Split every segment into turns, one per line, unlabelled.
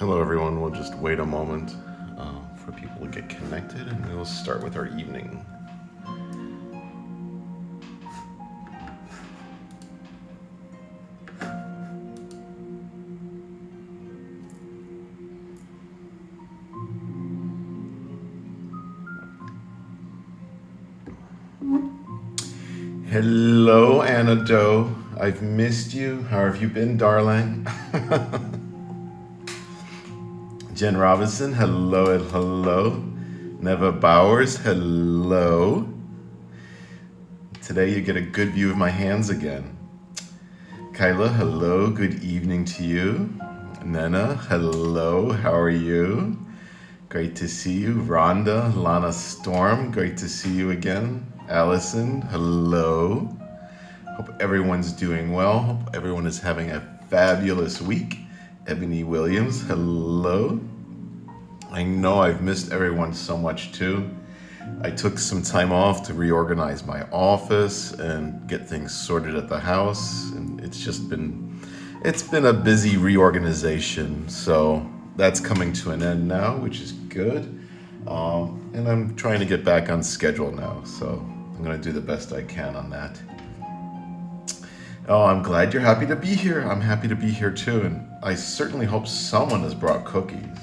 Hello everyone, we'll just wait a moment for people to get connected and we'll start with our evening. Hello Anna Doe, I've missed you. How have you been, darling? Jen Robinson, hello and hello. Neva Bowers, hello. Today you get a good view of my hands again. Kyla, hello, good evening to you. Nena, hello, how are you? Great to see you. Rhonda, Lana Storm, great to see you again. Allison, hello. Hope everyone's doing well. Hope everyone is having a fabulous week. Ebony Williams, hello. I know I've missed everyone so much too. I took some time off to reorganize my office and get things sorted at the house, and it's been a busy reorganization. So that's coming to an end now, which is good. And I'm trying to get back on schedule now, so I'm gonna do the best I can on that. Oh, I'm glad you're happy to be here. I'm happy to be here too, and I certainly hope someone has brought cookies,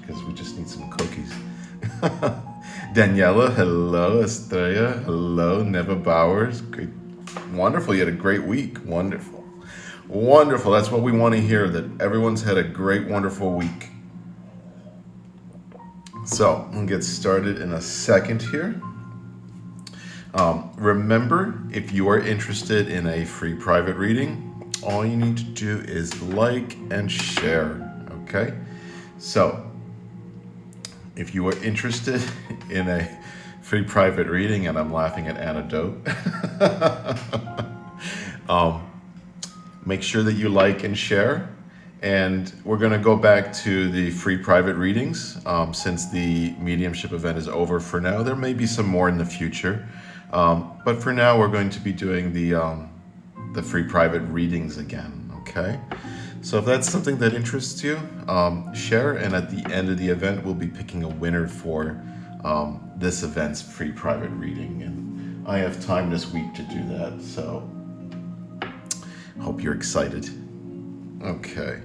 because we just need some cookies. Daniela, hello. Estrella, hello. Neva Bowers, great, wonderful. You had a great week. Wonderful, wonderful. That's what we want to hear. That everyone's had a great, wonderful week. So we'll get started in a second here. Remember, if you are interested in a free private reading, all you need to do is like and share, okay? So, if you are interested in a free private reading, and I'm laughing at anecdote, make sure that you like and share. And we're gonna go back to the free private readings since the mediumship event is over for now. There may be some more in the future. But for now, we're going to be doing the free private readings again, okay? So if that's something that interests you, share, and at the end of the event, we'll be picking a winner for this event's free private reading. And I have time this week to do that, so hope you're excited. Okay.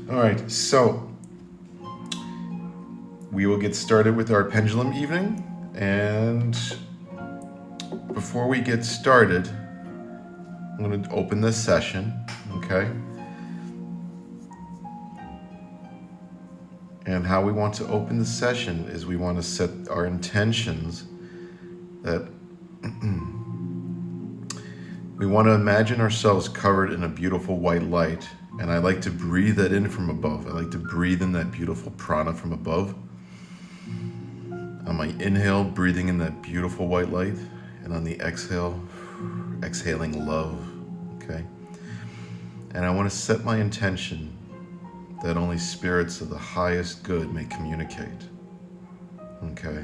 All right, so we will get started with our pendulum evening, and before we get started, I'm going to open this session, okay? And how we want to open the session is we want to set our intentions that we want to imagine ourselves covered in a beautiful white light. And I like to breathe that in from above. I like to breathe in that beautiful prana from above. On my inhale, breathing in that beautiful white light. And on the exhale, exhaling love, okay? And I want to set my intention that only spirits of the highest good may communicate, okay?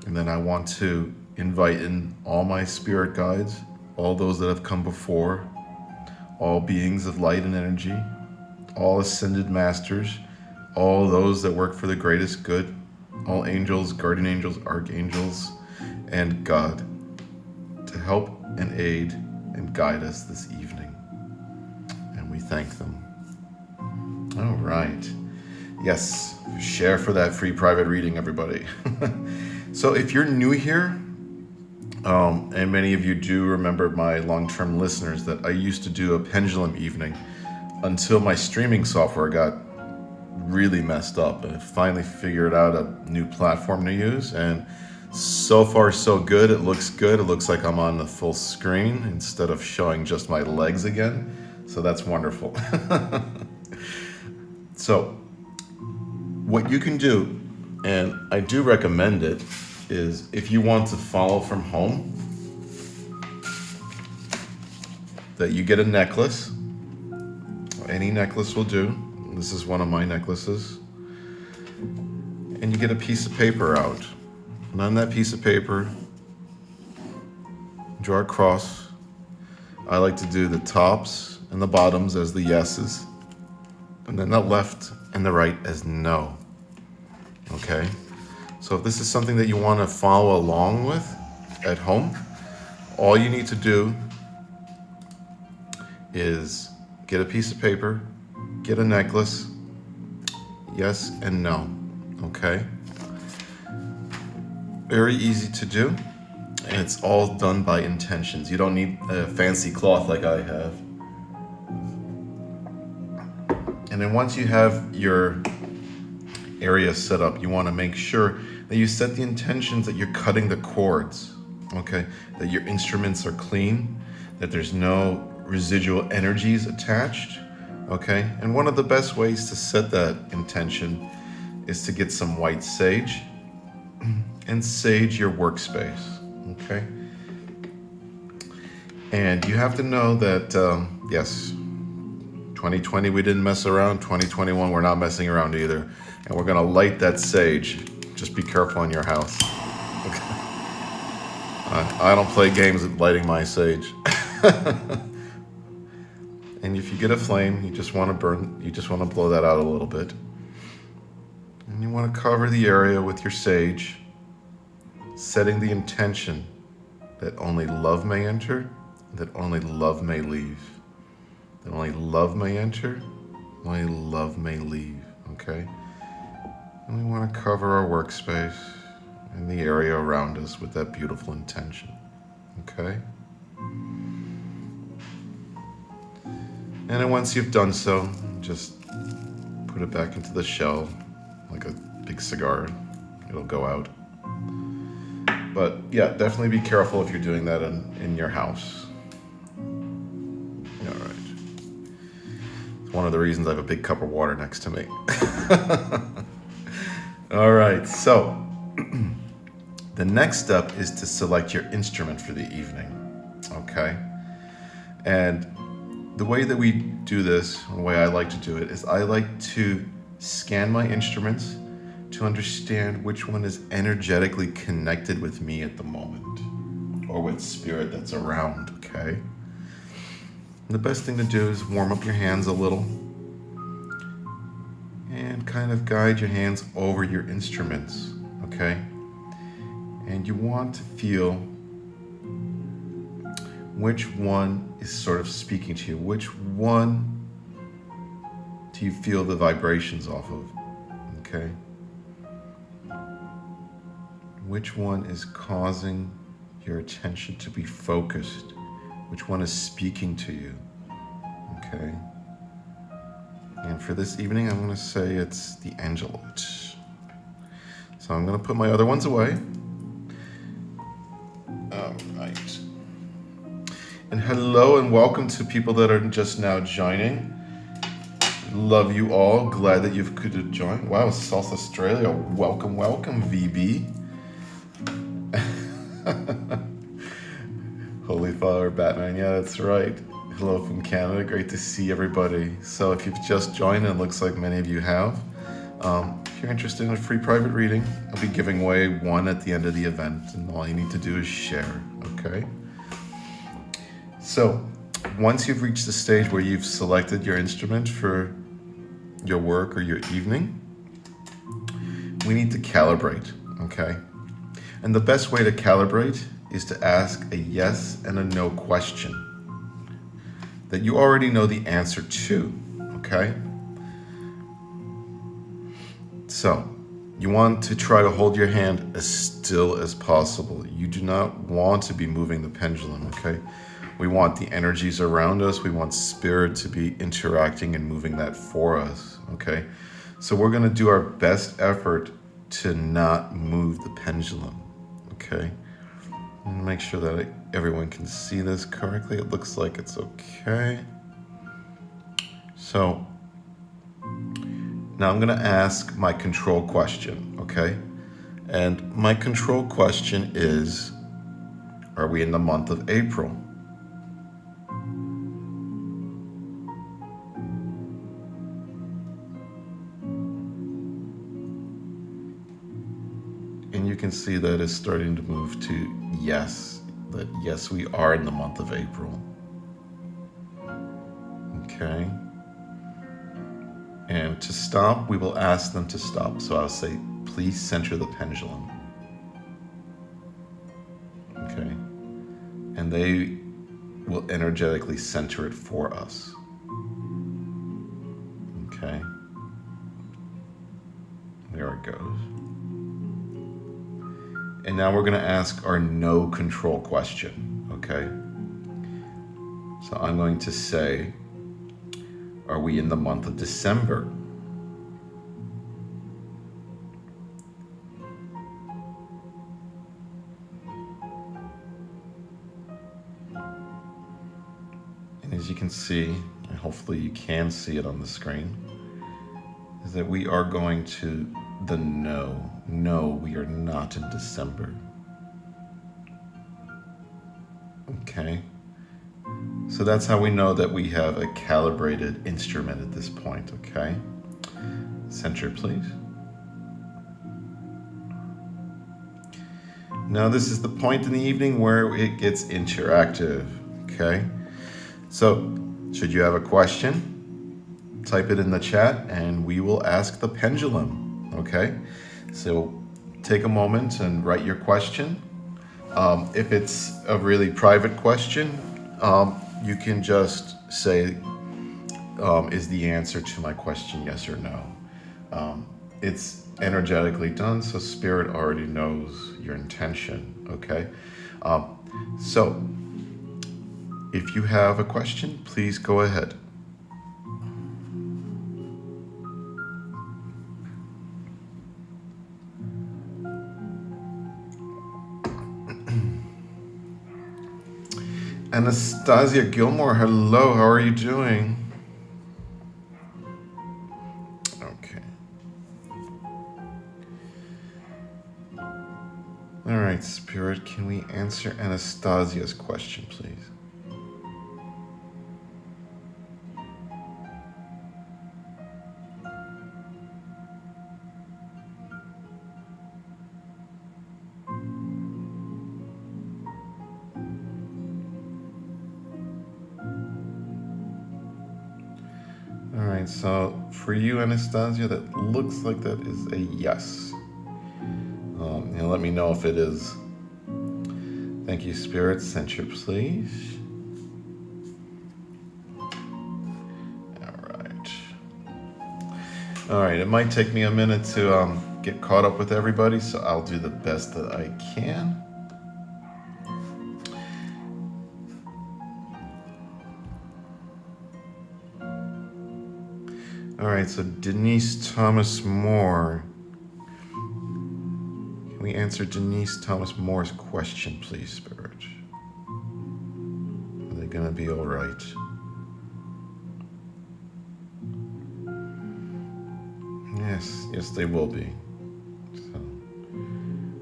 And then I want to invite in all my spirit guides, all those that have come before, all beings of light and energy, all ascended masters, all those that work for the greatest good, all angels, guardian angels, archangels, and God to help and aid and guide us this evening. And we thank them. All right. Yes, share for that free private reading, everybody. So if you're new here, and many of you do remember my long-term listeners that I used to do a pendulum evening until my streaming software got really messed up, and I finally figured out a new platform to use, and so far so good. It looks good. It looks like I'm on the full screen instead of showing just my legs again, so that's wonderful. So what you can do, and I do recommend it, is if you want to follow from home, that you get a necklace. Any necklace will do. This is one of my necklaces. And you get a piece of paper out. And on that piece of paper, draw a cross. I like to do the tops and the bottoms as the yeses. and then the left and the right as no. Okay? So if this is something that you want to follow along with at home, all you need to do is get a piece of paper, get a necklace, yes and no. Okay? Very easy to do, and it's all done by intentions. You don't need a fancy cloth like I have. And then once you have your area set up, you want to make sure that you set the intentions that you're cutting the cords, okay? That your instruments are clean, that there's no residual energies attached, okay? And one of the best ways to set that intention is to get some white sage and sage your workspace, okay? And you have to know that, yes, 2020 we didn't mess around, 2021 we're not messing around either. And we're gonna light that sage. Just be careful in your house. Okay. I don't play games with lighting my sage. And if you get a flame, you just want to blow that out a little bit. And you want to cover the area with your sage, setting the intention that only love may enter, that only love may leave. That only love may enter, only love may leave, okay? And we want to cover our workspace and the area around us with that beautiful intention, okay? And then once you've done so, just put it back into the shell like a big cigar. It'll go out. But yeah, definitely be careful if you're doing that in your house. All right. It's one of the reasons I have a big cup of water next to me. All right, so the next step is to select your instrument for the evening, okay? And the way that we do this, the way I like to do it, is I like to scan my instruments to understand which one is energetically connected with me at the moment, or with spirit that's around, okay? And the best thing to do is warm up your hands a little and kind of guide your hands over your instruments, okay? And you want to feel which one is sort of speaking to you. Which one do you feel the vibrations off of, okay? Which one is causing your attention to be focused? Which one is speaking to you, okay? And for this evening, I'm going to say it's the Angelite. So I'm going to put my other ones away. All right. And hello and welcome to people that are just now joining. Love you all. Glad that you could join. Wow, South Australia. Welcome, welcome, VB. Holy Father Batman. Yeah, that's right. Hello from Canada. Great to see everybody. So if you've just joined, and it looks like many of you have, if you're interested in a free private reading, I'll be giving away one at the end of the event, and all you need to do is share, okay? So once you've reached the stage where you've selected your instrument for your work or your evening, we need to calibrate, okay? And the best way to calibrate is to ask a yes and a no question that you already know the answer to, okay? So you want to try to hold your hand as still as possible. You do not want to be moving the pendulum, okay? We want the energies around us. We want spirit to be interacting and moving that for us, okay? So we're gonna do our best effort to not move the pendulum, okay? And make sure that everyone can see this correctly. It looks like it's okay. So now I'm gonna ask my control question, okay? And my control question is, are we in the month of April? And you can see that it's starting to move to yes, that yes, we are in the month of April. Okay. And to stop, we will ask them to stop. So I'll say, please center the pendulum. Okay. And they will energetically center it for us. Okay. There it goes. And now we're going to ask our no control question. Okay. So I'm going to say, are we in the month of December? And as you can see, and hopefully you can see it on the screen, is that we are going to the no. No, we are not in December. Okay. So that's how we know that we have a calibrated instrument at this point, okay? Center, please. Now this is the point in the evening where it gets interactive, okay? So, should you have a question, type it in the chat and we will ask the pendulum, okay? So, take a moment and write your question. If it's a really private question, you can just say, is the answer to my question yes or no? It's energetically done, so Spirit already knows your intention, okay? So, if you have a question, please go ahead. Anastasia Gilmore, hello, how are you doing? Okay. All right, Spirit, can we answer Anastasia's question, please? All right, so for you, Anastasia, that looks like that is a yes. And let me know if it is. Thank you, Spirit. Center, please. All right, it might take me a minute to get caught up with everybody, so I'll do the best that I can. All right, so Denise Thomas Moore. Can we answer Denise Thomas Moore's question, please, Spirit? Are they gonna be all right? Yes, they will be. So,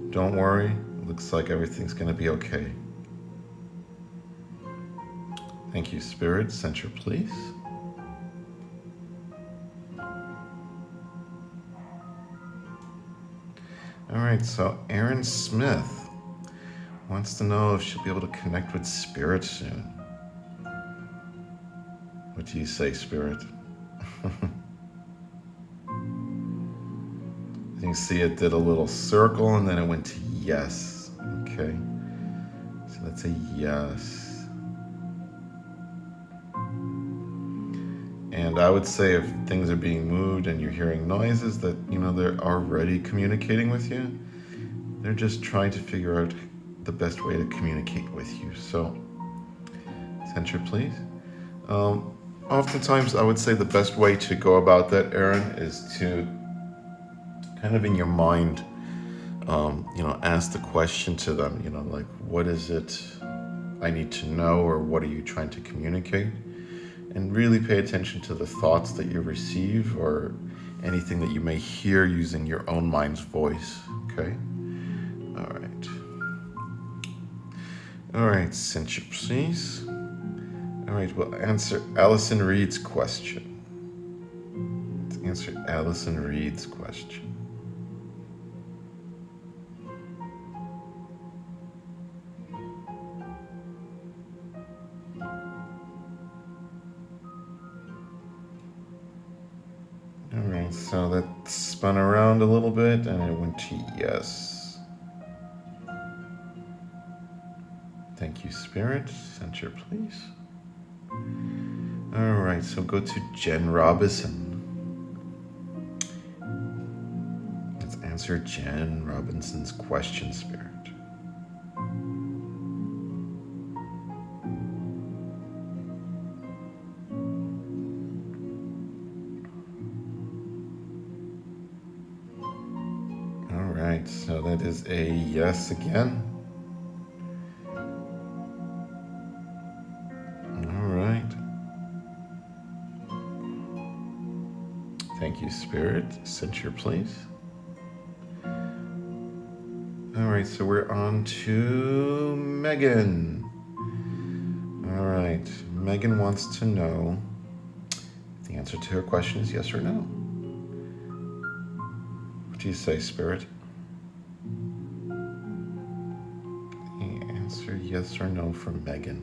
don't worry, looks like everything's gonna be okay. Thank you, Spirit. Center, please. All right, so Erin Smith wants to know if she'll be able to connect with Spirit soon. What do you say, Spirit? You see it did a little circle and then it went to yes. Okay, so that's a yes. And I would say if things are being moved and you're hearing noises that, you know, they're already communicating with you. They're just trying to figure out the best way to communicate with you. So, center, please. Oftentimes, I would say the best way to go about that, Erin, is to kind of in your mind, ask the question to them, like, what is it I need to know, or what are you trying to communicate? And really pay attention to the thoughts that you receive or anything that you may hear using your own mind's voice, okay? All right, center, please. All right, we'll answer Allison Reed's question. Let's answer Allison Reed's question. All right, so that spun around a little bit and it went to yes. Thank you, Spirit. Center, please. All right, so go to Jen Robinson. Let's answer Jen Robinson's question, Spirit. All right, so that is a yes again. All right. Thank you, Spirit. Center, please. All right, so we're on to Megan. All right, Megan wants to know if the answer to her question is yes or no. What do you say, Spirit? The answer yes or no from Megan.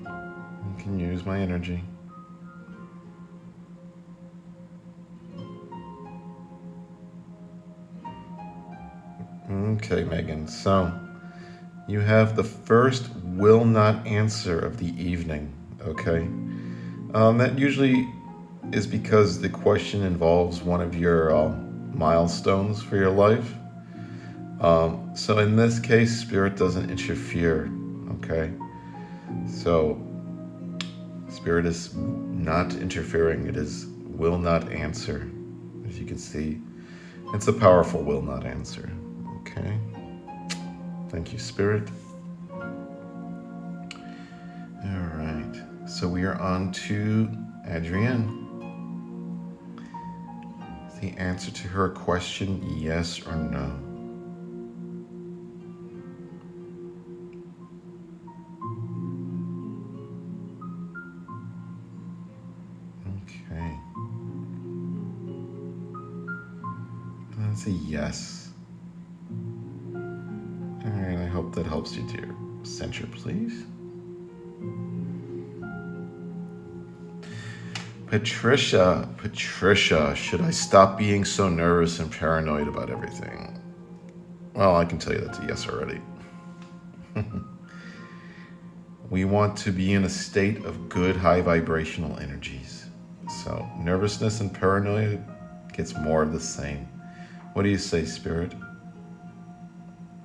I can use my energy. Okay, Megan, so you have the first will not answer of the evening, okay? That usually is because the question involves one of your milestones for your life. So in this case, Spirit doesn't interfere, okay? So Spirit is not interfering. It is will not answer. As you can see, it's a powerful will not answer, okay? Thank you, Spirit. All right, so we are on to Adrienne. Is the answer to her question yes or no? Okay. That's a yes. All right, I hope that helps you, dear. Center, please. Patricia, should I stop being so nervous and paranoid about everything? Well, I can tell you that's a yes already. We want to be in a state of good, high vibrational energies. So nervousness and paranoia gets more of the same. What do you say, Spirit?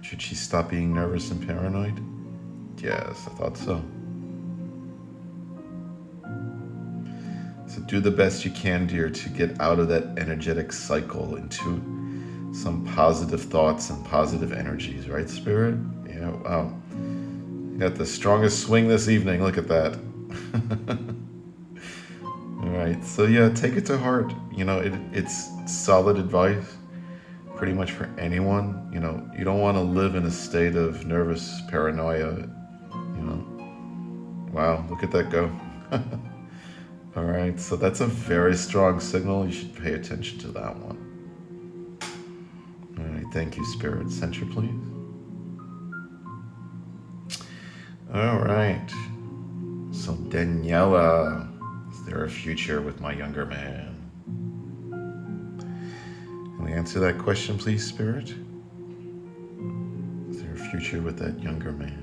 Should she stop being nervous and paranoid? Yes, I thought so. So do the best you can, dear, to get out of that energetic cycle into some positive thoughts and positive energies, right, Spirit? Yeah, wow. You got the strongest swing this evening. Look at that. All right, so yeah, take it to heart. You know, it's solid advice pretty much for anyone. You know, you don't want to live in a state of nervous paranoia. You know, wow, look at that go. All right, so that's a very strong signal. You should pay attention to that one. All right, thank you, Spirit. Center, please. All right, so Daniela, is there a future with my younger man? Can we answer that question, please, Spirit? Is there a future with that younger man?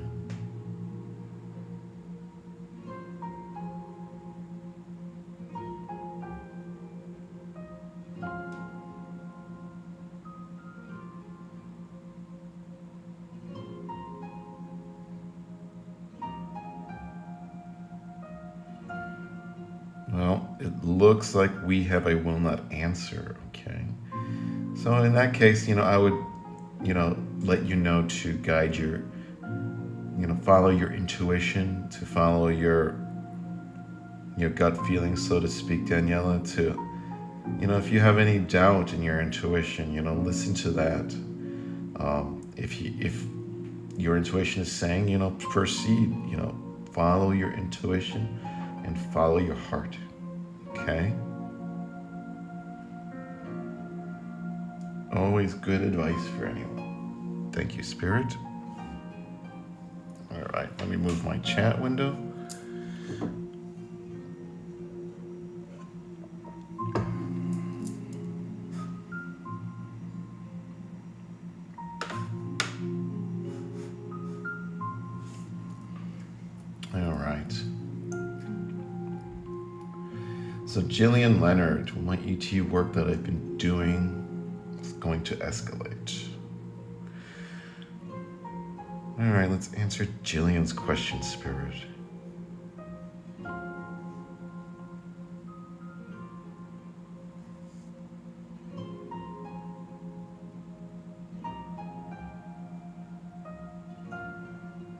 Well, it looks like we have a will not answer, okay? So in that case, you know, I would, you know, let you know to guide your, you know, follow your intuition, to follow your gut feeling, so to speak, Daniela, to, you know, if you have any doubt in your intuition, you know, listen to that. If your intuition is saying, you know, proceed, you know, follow your intuition and follow your heart, okay? Always good advice for anyone. Thank you, Spirit. All right, let me move my chat window. All right. So Jillian Leonard, my ET work that I've been doing is going to escalate. All right, let's answer Jillian's question, Spirit.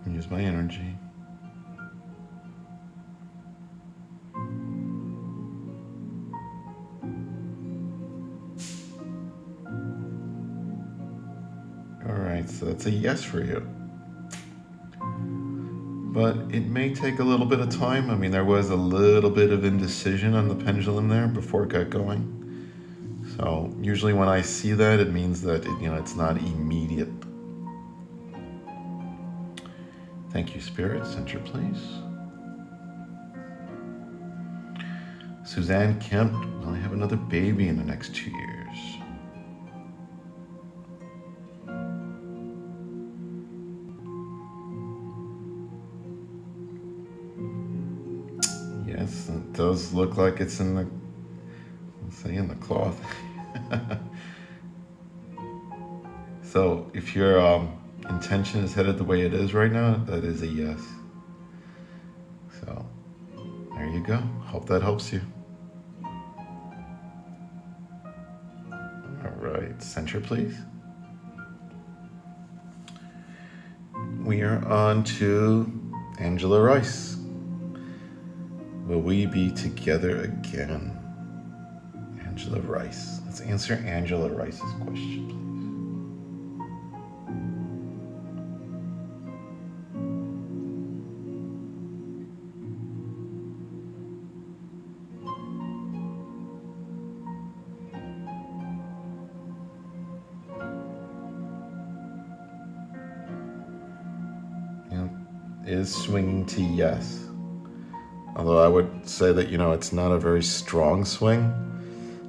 Use my energy. All right, so that's a yes for you. But it may take a little bit of time. I mean, there was a little bit of indecision on the pendulum there before it got going. So usually when I see that, it means that it's not immediate. Thank you, Spirit. Center, please. Suzanne Kemp, will I have another baby in the next 2 years? Yes, it does look like it's in the, let's say, in the cloth. So if your intention is headed the way it is right now, that is a yes. So there you go. Hope that helps you. All right, center, please. We are on to Angela Rice. Will we be together again? Angela Rice. Let's answer Angela Rice's question, please. Is swinging to yes. Although I would say that, it's not a very strong swing.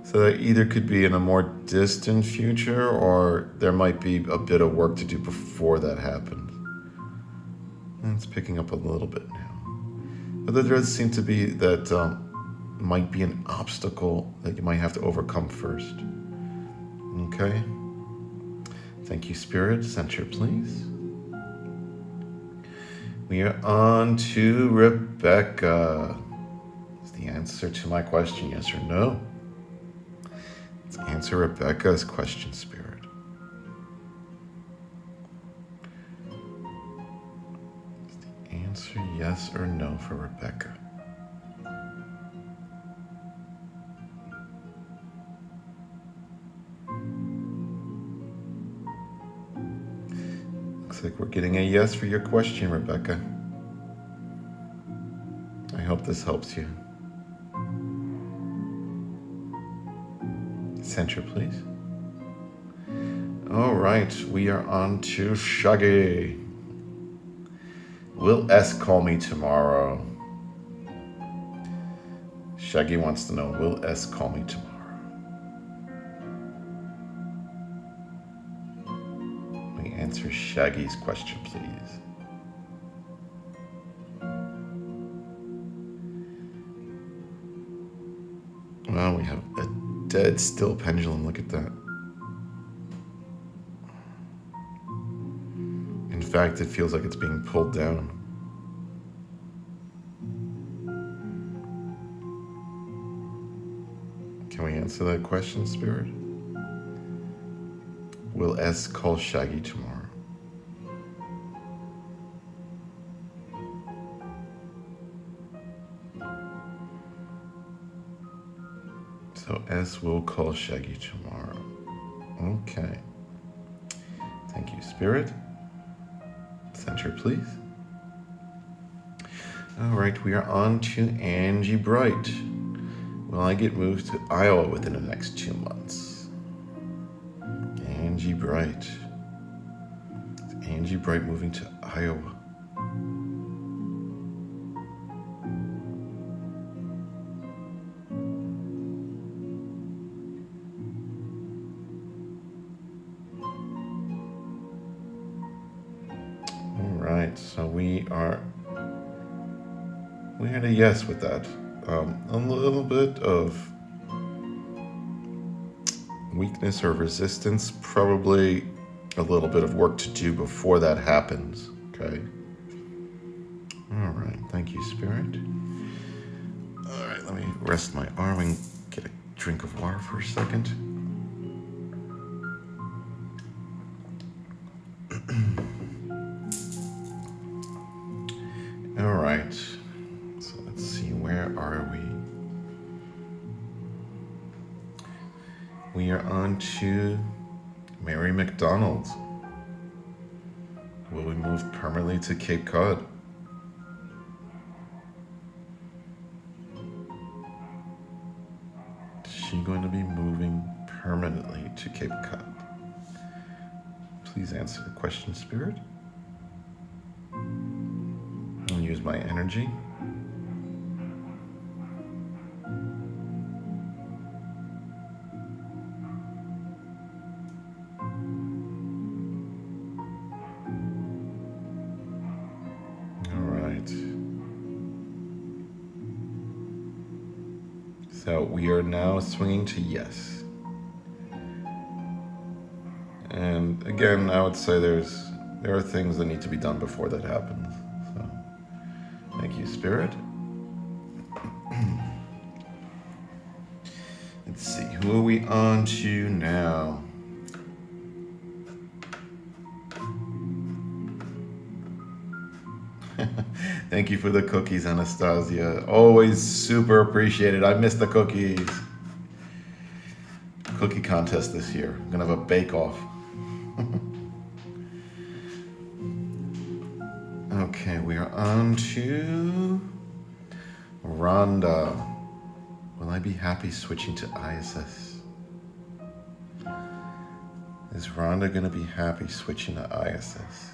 So that either could be in a more distant future, or there might be a bit of work to do before that happens. And it's picking up a little bit now. But there does seem to be that might be an obstacle that you might have to overcome first. Okay. Thank you, Spirit. Center, please. We are on to Rebecca. Is the answer to my question yes or no? Let's answer Rebecca's question, Spirit. Is the answer yes or no for Rebecca? Looks like we're getting a yes for your question, Rebecca. I hope this helps you. Center, please. All right, we are on to Shaggy. Will S call me tomorrow? Shaggy wants to know, will S call me tomorrow? Answer Shaggy's question, please. Well, we have a dead still pendulum. Look at that. In fact, it feels like it's being pulled down. Can we answer that question, Spirit? Will S call Shaggy tomorrow? So S will call Shaggy tomorrow. Okay. Thank you, Spirit. Center, please. All right, we are on to Angie Bright. Will I get moved to Iowa within the next 2 months? Angie Bright. Angie Bright moving to Iowa. All right, so we had a yes with that. A little bit of weakness or resistance, probably a little bit of work to do before that happens, okay? All right, thank you, Spirit. All right, let me rest my arm and get a drink of water for a second. All right, so let's see, where are we? We are on to Mary McDonald. Will we move permanently to Cape Cod? Is she going to be moving permanently to Cape Cod? Please answer the question, Spirit. I'll use my energy. So we are now swinging to yes. And again, I would say there are things that need to be done before that happens. So thank you, Spirit. Let's see, who are we on to now? Thank you for the cookies, Anastasia. Always super appreciated. I miss the cookies. Cookie contest this year. I'm gonna have a bake-off. Okay, we are on to Rhonda. Will I be happy switching to ISS? Is Rhonda gonna be happy switching to ISS?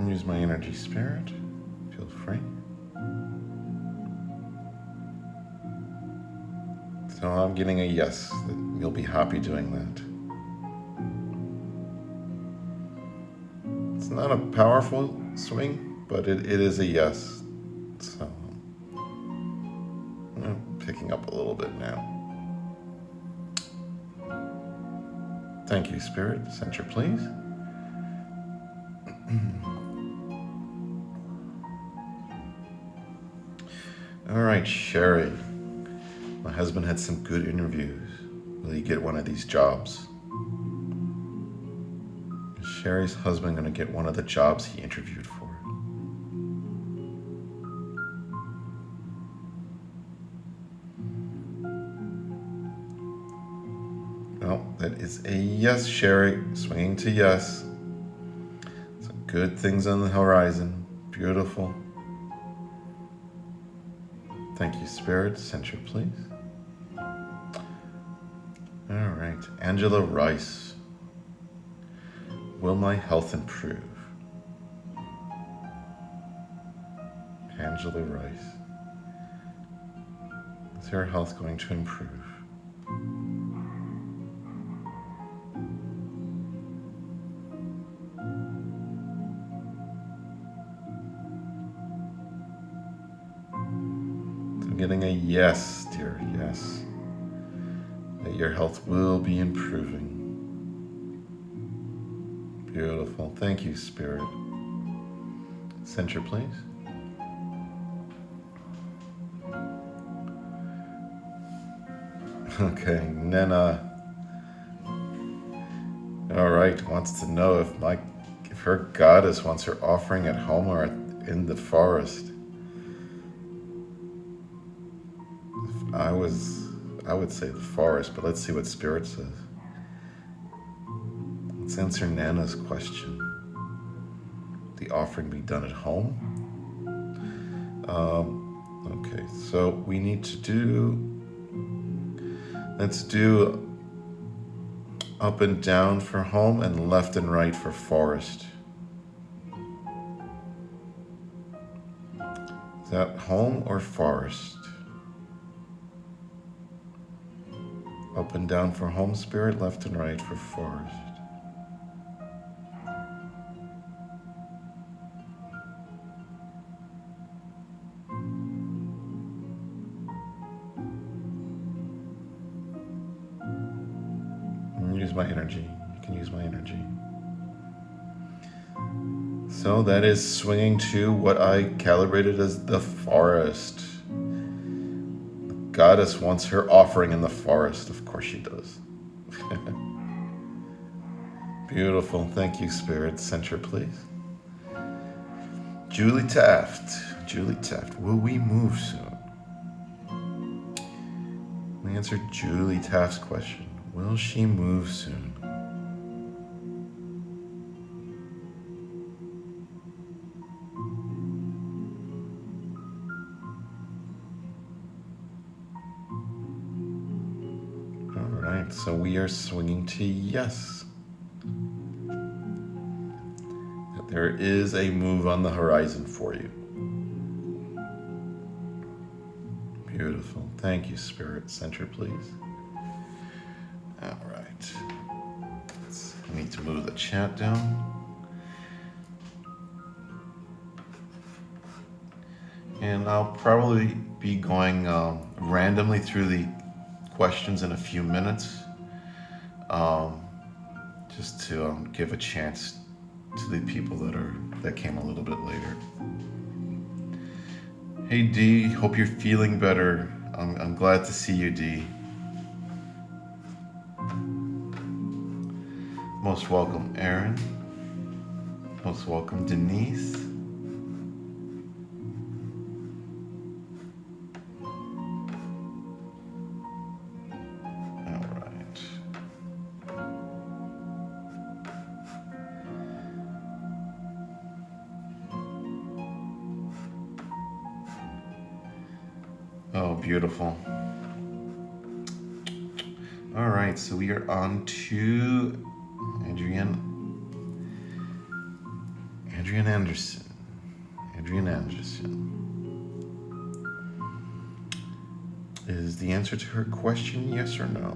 Use my energy, Spirit. Feel free. So I'm getting a yes, that you'll be happy doing that. It's not a powerful swing, but it is a yes. So I'm picking up a little bit now. Thank you, Spirit. Center, please. All right, Sherry. My husband had some good interviews. Will he get one of these jobs? Is Sherry's husband going to get one of the jobs he interviewed for? Well, that is a yes, Sherry. Swinging to yes. Some good things on the horizon. Beautiful. Thank you, Spirit. Center, please. All right, Angela Rice. Will my health improve? Angela Rice. Is her health going to improve? Getting a yes, dear, yes. That your health will be improving. Beautiful. Thank you, Spirit. Center, please. Okay, Nena. All right, wants to know if her goddess wants her offering at home or in the forest. I would say the forest, but let's see what Spirit says. Let's answer Nana's question. the offering be done at home. Okay, so we need to let's do up and down for home and left and right for forest. Is that home or forest? Up and down for home spirit, left and right for forest. Use my energy. You can use my energy. So that is swinging to what I calibrated as the forest. The goddess wants her offering in the forest. Of course she does. Beautiful. Thank you, Spirit. Center, please. Julie Taft. Julie Taft. Will we move soon? We answered Julie Taft's question. Will she move soon? All right, so we are swinging to yes. There is a move on the horizon for you. Beautiful. Thank you, Spirit. Center, please. All right. I need to move the chat down. And I'll probably be going randomly through the questions in a few minutes, just to give a chance to the people that came a little bit later. Hey Dee, hope you're feeling better. I'm glad to see you, Dee. Most welcome, Aaron. Most welcome, Denise. All right. Oh, beautiful. All right, so we are on to Adrienne Anderson. Adrienne Anderson. Is the answer to her question yes or no?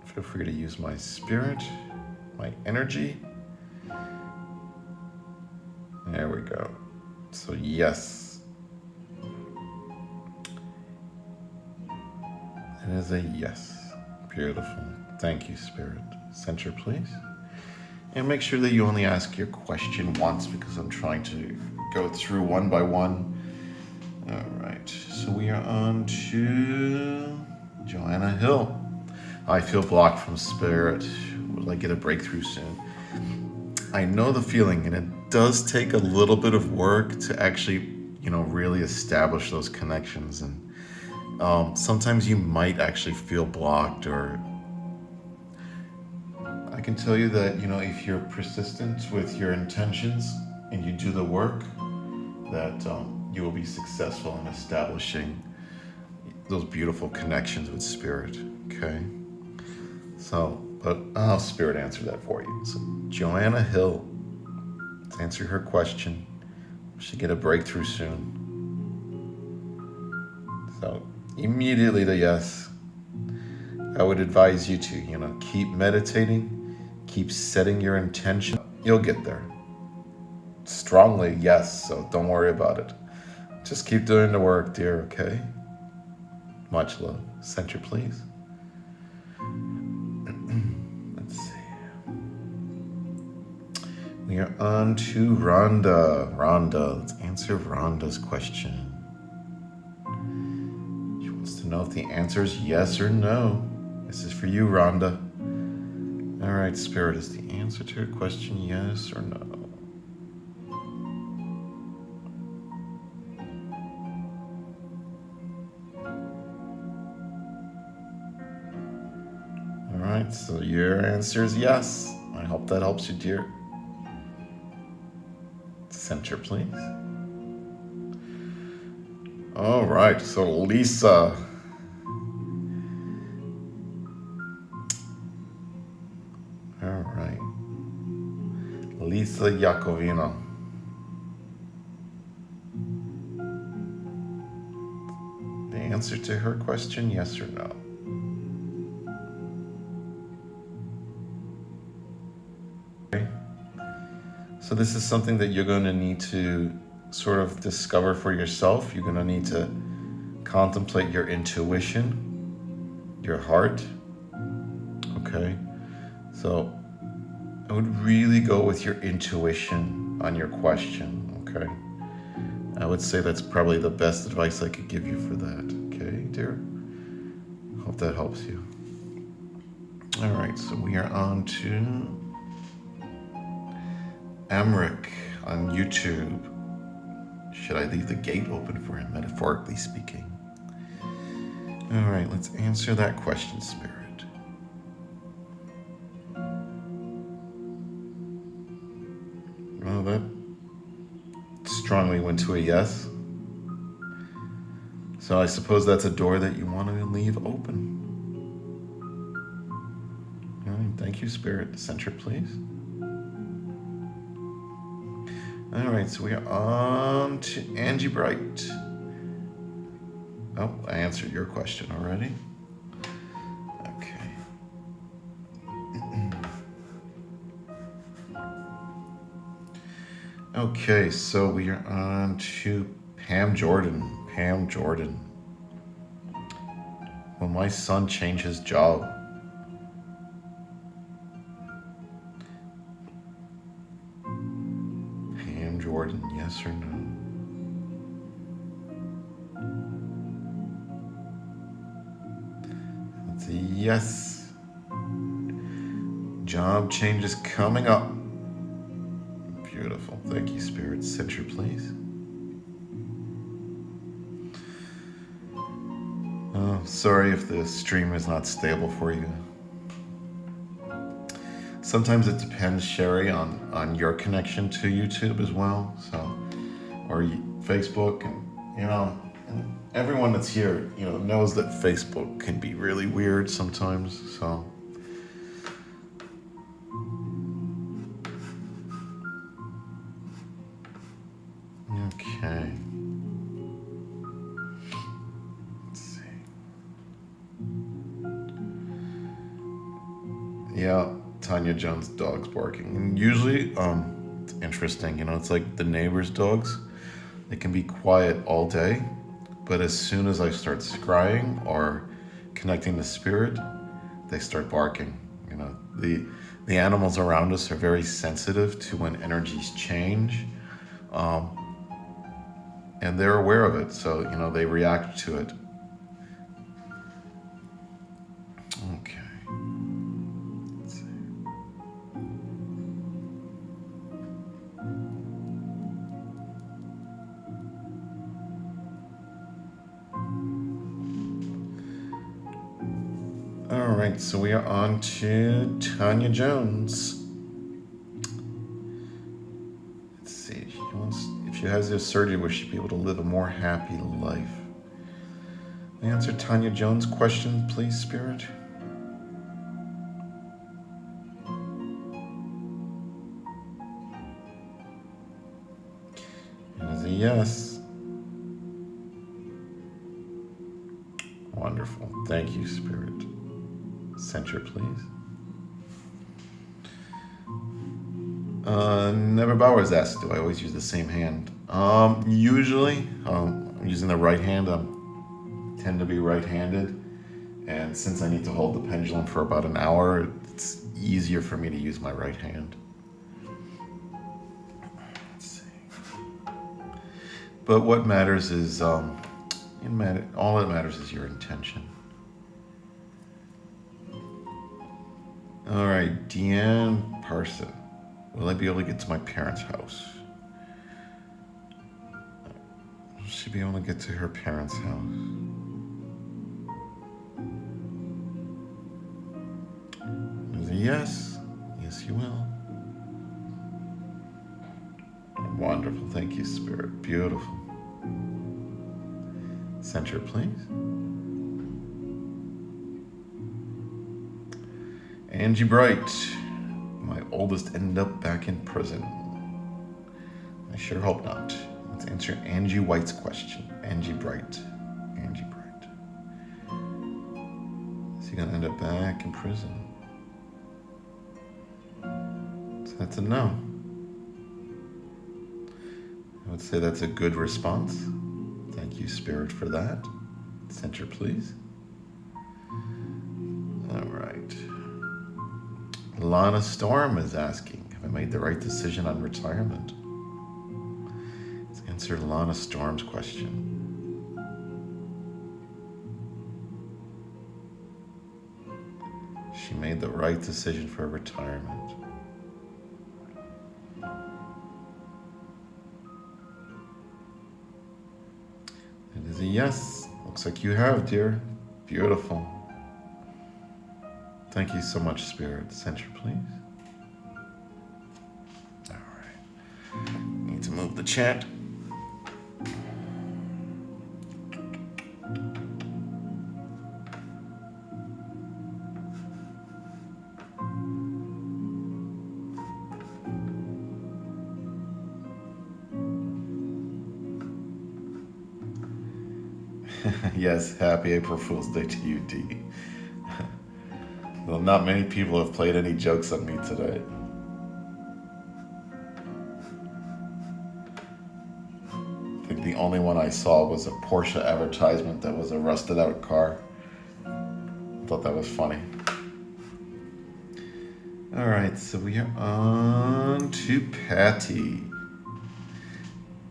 Feel free to use my spirit, my energy. There we go. So yes. It is a yes. Beautiful. Thank you, Spirit. Center, please. And make sure that you only ask your question once because I'm trying to go through one by one. All right. So we are on to Joanna Hill. I feel blocked from Spirit. Will I get a breakthrough soon? I know the feeling, and it does take a little bit of work to actually, really establish those connections. And sometimes you might actually feel blocked, or I can tell you that, if you're persistent with your intentions and you do the work, that you will be successful in establishing those beautiful connections with Spirit, okay? So, but I'll Spirit answer that for you. So, Joanna Hill, to answer her question, should get a breakthrough soon. So, immediately the yes. I would advise you to, keep meditating, keep setting your intention. You'll get there. Strongly, yes, so don't worry about it. Just keep doing the work, dear, okay? Much love. Center, please. Let's see. We are on to Rhonda. Rhonda, let's answer Rhonda's question. She wants to know if the answer is yes or no. This is for you, Rhonda. All right, Spirit, is the answer to your question yes or no? right, so your answer is yes. I hope that helps you, dear. Center, please. All right, so Lisa. All right. Lisa Iacovino. The answer to her question, yes or no? Okay. So this is something that you're going to need to sort of discover for yourself. You're going to need to contemplate your intuition, your heart. Okay. So I would really go with your intuition on your question. Okay. I would say that's probably the best advice I could give you for that. Okay, dear? Hope that helps you. All right, so we are on to Emmerich on YouTube. Should I leave the gate open for him, metaphorically speaking? All right, let's answer that question, Spirit. Well, that strongly went to a yes. So I suppose that's a door that you want to leave open. All right, thank you, Spirit. Center, please. All right, so we are on to Angie Bright. Oh, I answered your question already. Okay. Okay, so we are on to Pam Jordan. Pam Jordan. Will my son change his job? Pam Jordan, yes or no? That's a yes. Job change is coming up. Beautiful. Thank you, Spirit. Center, please. Oh, sorry if the stream is not stable for you. Sometimes it depends, Sherry, on your connection to YouTube as well. So, or Facebook, and everyone that's here, knows that Facebook can be really weird sometimes. So. Okay. Let's see. Yeah, Tanya Jones' dog's barking. And usually, it's interesting, it's like the neighbors' dogs. They can be quiet all day, but as soon as I start scrying or connecting to spirit, they start barking. The animals around us are very sensitive to when energies change. And they're aware of it, so they react to it. Okay. Let's see. All right, so we are on to Tanya Jones. Let's see. If she has the surgery, will she be able to live a more happy life? Answer Tanya Jones' question, please, Spirit. It is a yes. Wonderful. Thank you, Spirit. Center, please. Never Bowers asked, do I always use the same hand? Usually, I'm using the right hand. I tend to be right-handed. And since I need to hold the pendulum for about an hour, it's easier for me to use my right hand. Let's see. But what matters is, all that matters is your intention. All right, Deanne Parson. Will I be able to get to my parents' house? Will she be able to get to her parents' house? yes. Yes, you will. Wonderful. Thank you, Spirit. Beautiful. Center, please. Angie Bright. My oldest ended up back in prison. I sure hope not. Let's answer Angie White's question. Angie Bright. Angie Bright. Is he going to end up back in prison? So that's a no. I would say that's a good response. Thank you, Spirit, for that. Center, please. All right. Lana Storm is asking, have I made the right decision on retirement? Let's answer Lana Storm's question. She made the right decision for retirement. It is a yes. Looks like you have, dear. Beautiful. Thank you so much, Spirit. Center, please. All right. Need to move the chat. Yes, happy April Fool's Day to you, D. Well, not many people have played any jokes on me today. I think the only one I saw was a Porsche advertisement that was a rusted out car. I thought that was funny. All right, so we are on to Patty.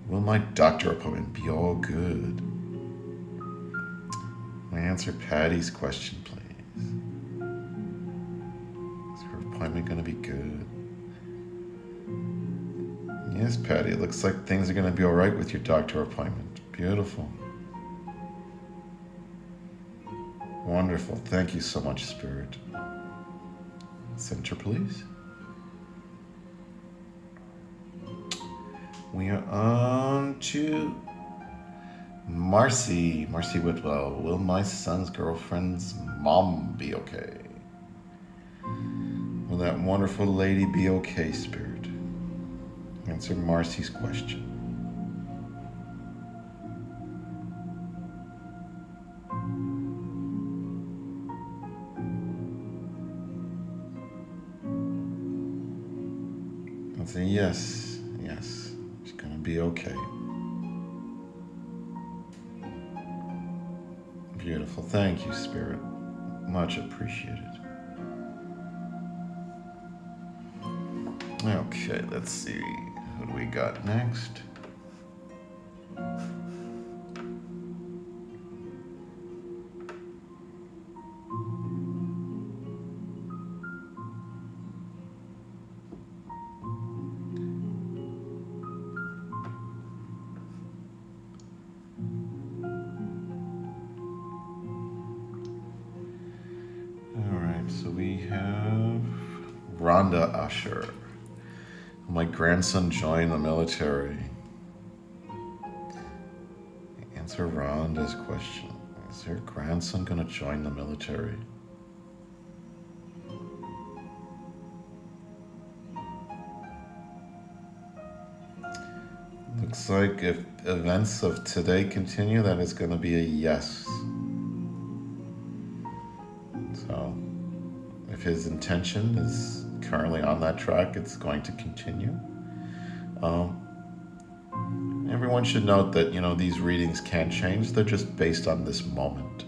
Will my doctor appointment be all good? Can I answer Patty's question, please? Is her appointment going to be good? Yes, Patty, it looks like things are going to be all right with your doctor appointment. Beautiful. Wonderful. Thank you so much, Spirit. Center, please. We are on to Marcy. Marcy Whitwell. Will my son's girlfriend's mom be okay? Will that wonderful lady be okay, Spirit? Answer Marcy's question. I'll say yes. Yes. She's gonna be okay. Beautiful. Thank you, Spirit. Much appreciated. Okay, let's see. Who do we got next? So we have Rhonda Usher. My grandson joined the military. Answer Rhonda's question. Is her grandson going to join the military? Looks like if events of today continue, that is going to be a yes. So if his intention is currently on that track, it's going to continue. Everyone should note that, these readings can change. They're just based on this moment.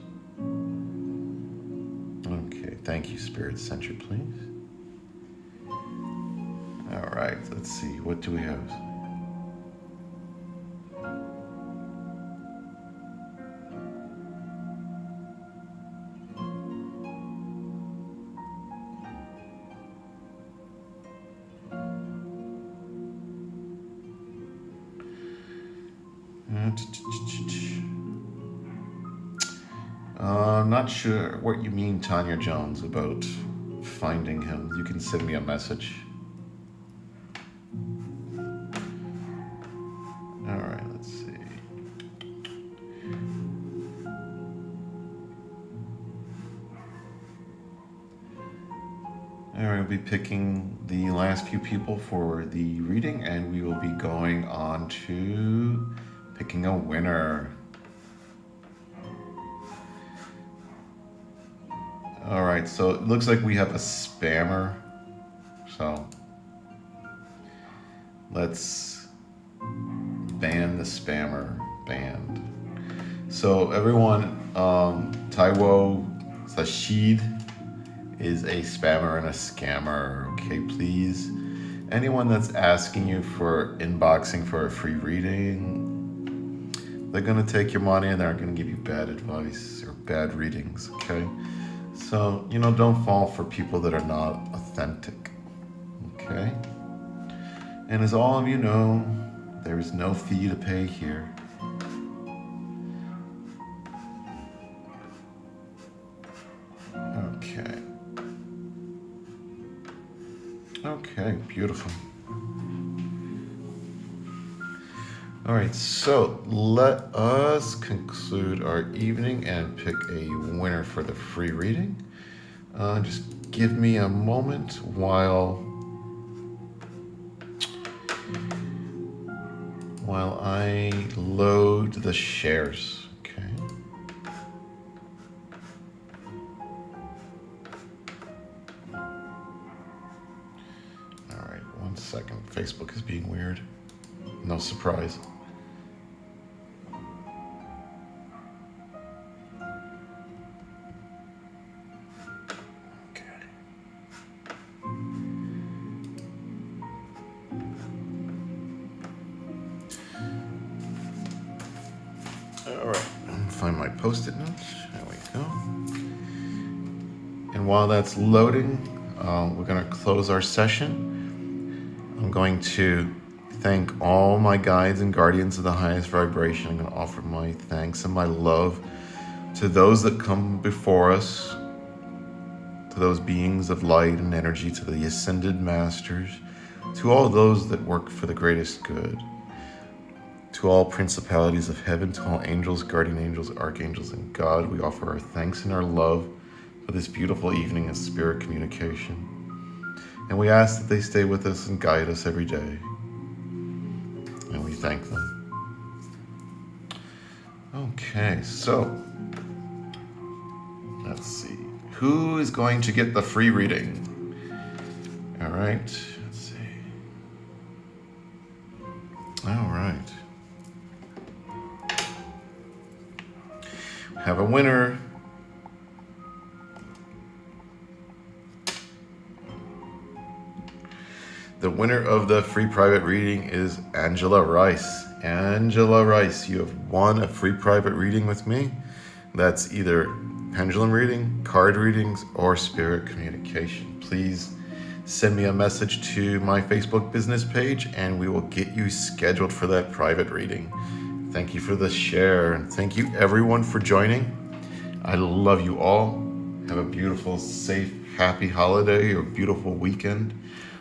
Okay, thank you, Spirit. Center, please. All right, let's see. What do we have? I'm not sure what you mean, Tanya Jones, about finding him, you can send me a message. All right, let's see. All right, we'll be picking the last few people for the reading, and we will be going on to picking a winner. All right, so it looks like we have a spammer. So let's ban the spammer. Banned. So everyone, Taiwo Sashid is a spammer and a scammer. Okay, please. Anyone that's asking you for inboxing for a free reading, they're gonna take your money and they're gonna give you bad advice or bad readings, okay? So, don't fall for people that are not authentic, okay? And as all of you know, there is no fee to pay here. Okay. Okay, beautiful. All right, so let us conclude our evening and pick a winner for the free reading. Just give me a moment while I load the shares. Okay. All right, 1 second. Facebook is being weird. No surprise. All right, find my Post-it notes. There we go. And while that's loading, we're going to close our session. I'm going to thank all my guides and guardians of the highest vibration. I'm going to offer my thanks and my love to those that come before us, to those beings of light and energy, to the ascended masters, to all those that work for the greatest good, to all principalities of heaven, to all angels, guardian angels, archangels, and God. We offer our thanks and our love for this beautiful evening of spirit communication. And we ask that they stay with us and guide us every day. And we thank them. Okay, so let's see. Who is going to get the free reading? All right, let's see. All right. Have a winner. The winner of the free private reading is Angela Rice. Angela Rice, you have won a free private reading with me. That's either pendulum reading, card readings, or spirit communication. Please send me a message to my Facebook business page and we will get you scheduled for that private reading. Thank you for the share, and thank you everyone for joining. I love you all. Have a beautiful, safe, happy holiday or beautiful weekend.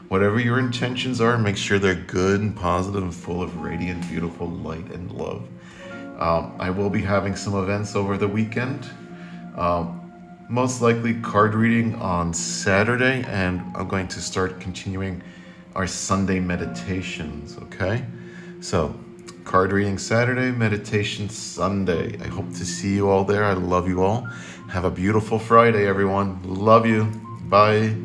Whatever your intentions are, make sure they're good and positive and full of radiant, beautiful light and love. I will be having some events over the weekend. Most likely card reading on Saturday, and I'm going to start continuing our Sunday meditations, okay? So, card reading Saturday, meditation Sunday. I hope to see you all there. I love you all. Have a beautiful Friday, everyone. Love you. Bye.